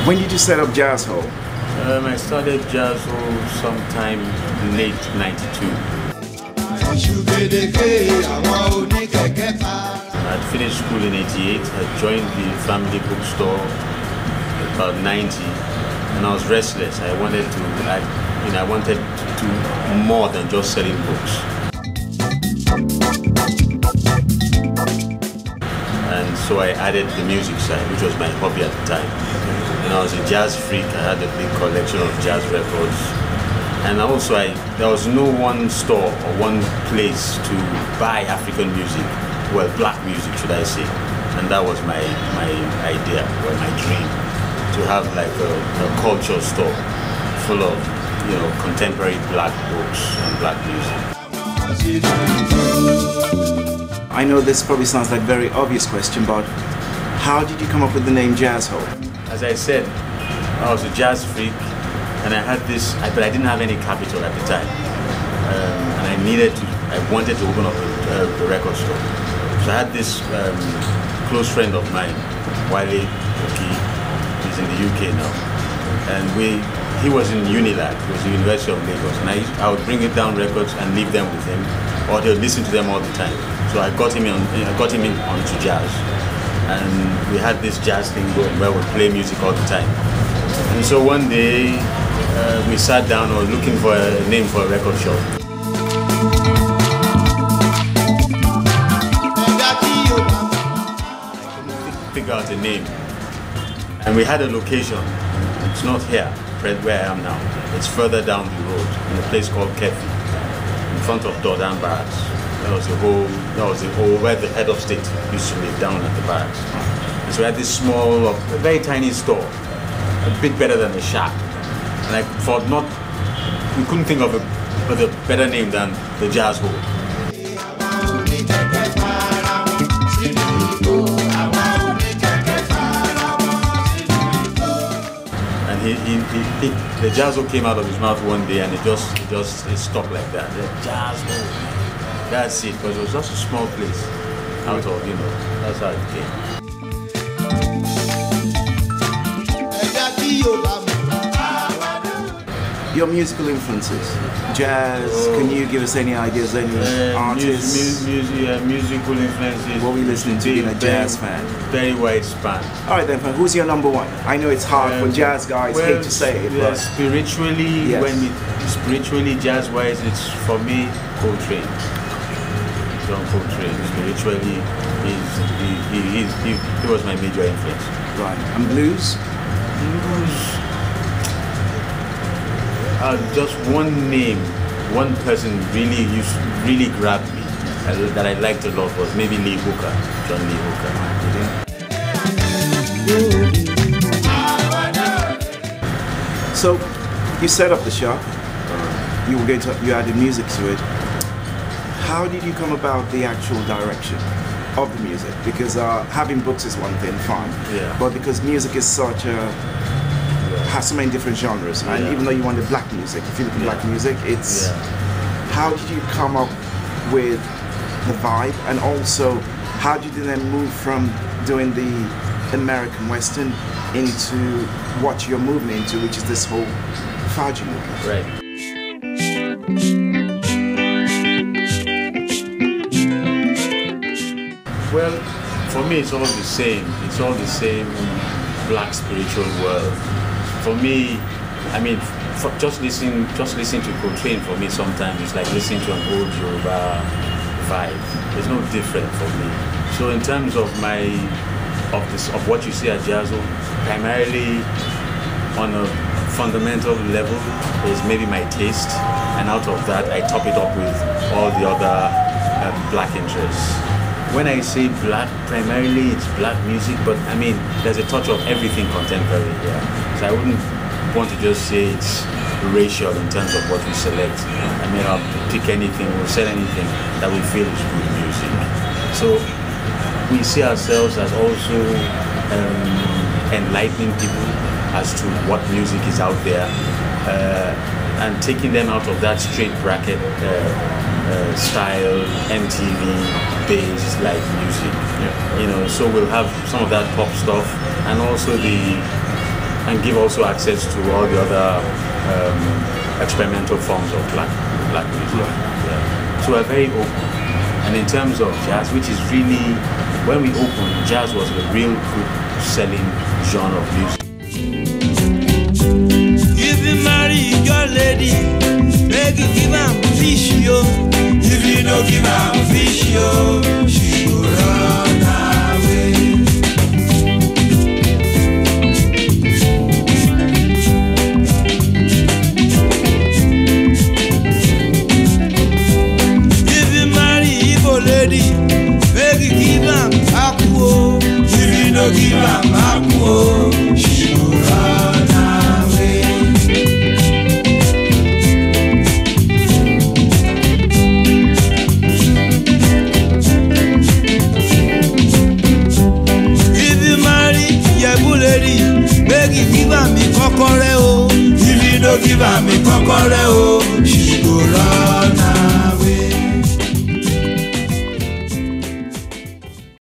When did you set up Jazzhole? I started Jazzhole sometime late '92. I'd finished school in '88. I joined the family bookstore about '90, and I was restless. I wanted to do more than just selling books. And so I added the music side, which was my hobby at the time. And I was a jazz freak. I had a big collection of jazz records. And also there was no one store or one place to buy African music, well, black music should I say. And that was my idea, or my dream, to have like a culture store full of, you know, contemporary black books and black music. I know this probably sounds like a very obvious question, but how did you come up with the name Jazzhole? As I said, I was a jazz freak, and I had this, but I didn't have any capital at the time, and I wanted to open up a record store. So I had this close friend of mine, WYLD PYTCH. He's in the UK now, and he was in Unilab, he was the University of Lagos, and I would bring it down records and leave them with him, or he'll listen to them all the time. So I got him in onto jazz, and we had this jazz thing going where we play music all the time. And so one day we sat down, or looking for a name for a record shop. I couldn't figure out a name, and we had a location. It's not here, where I am now. It's further down the road in a place called Kefi, in front of Dordan Barracks. That was the whole where the head of state used to live, down at the barracks. And so we had this small, a very tiny store, a bit better than a shack. And I thought we couldn't think of a better name than the Jazzhole. And the Jazzhole came out of his mouth one day, and it stopped like that. The Jazzhole. That's it, because it was just a small place out of, you know, that's how it came. Your musical influences, jazz, can you give us any ideas, any artists? Musical influences. What were you listening to being a jazz fan? Very wide span. Alright then, who's your number one? I know it's hard for jazz guys, well, hate to say it, but... Spiritually, yes. Spiritually, jazz-wise, it's for me, Coltrane. John Coltrane. Spiritually, he was my major influence. Right. And blues? Blues. Just one name, one person really grabbed me that I liked a lot was maybe Lee Hooker, John Lee Hooker. So you set up the shop. You added music to it. How did you come about the actual direction of the music? Because having books is one thing, fine. Yeah. But because music is such has so many different genres, and even though you wanted black music, if you look at black music, it's how did you come up with the vibe, and also how did you then move from doing the American Western into what you're moving into, which is this whole Faji movement? Right. Well, for me, it's all the same. It's all the same black spiritual world. For me, I mean, just listening to Coltrane for me sometimes it's like listening to an old Yoruba vibe. There's no different for me. So in terms of of what you see at Jazzhole, primarily on a fundamental level is maybe my taste, and out of that I top it up with all the other black interests. When I say black, primarily it's black music, but I mean, there's a touch of everything contemporary here. So I wouldn't want to just say it's racial in terms of what we select. I mean, I'll pick anything, we'll sell anything that we feel is good music. So we see ourselves as also enlightening people as to what music is out there, and taking them out of that straight bracket style, MTV-based like music. You know, so we'll have some of that pop stuff, and also the and give also access to all the other experimental forms of black music. Yeah. So we're very open. And in terms of jazz, which is really, when we opened, jazz was a real good selling genre of music. If you marry your lady, make you give am fish, yo. If you no give am fish, yo, she go run away. If you marry Igbo lady, make you give am akwo. If you no give am akwo, she go run away. If you marry Yebu lady, make you give am me kokore o. If you no give am me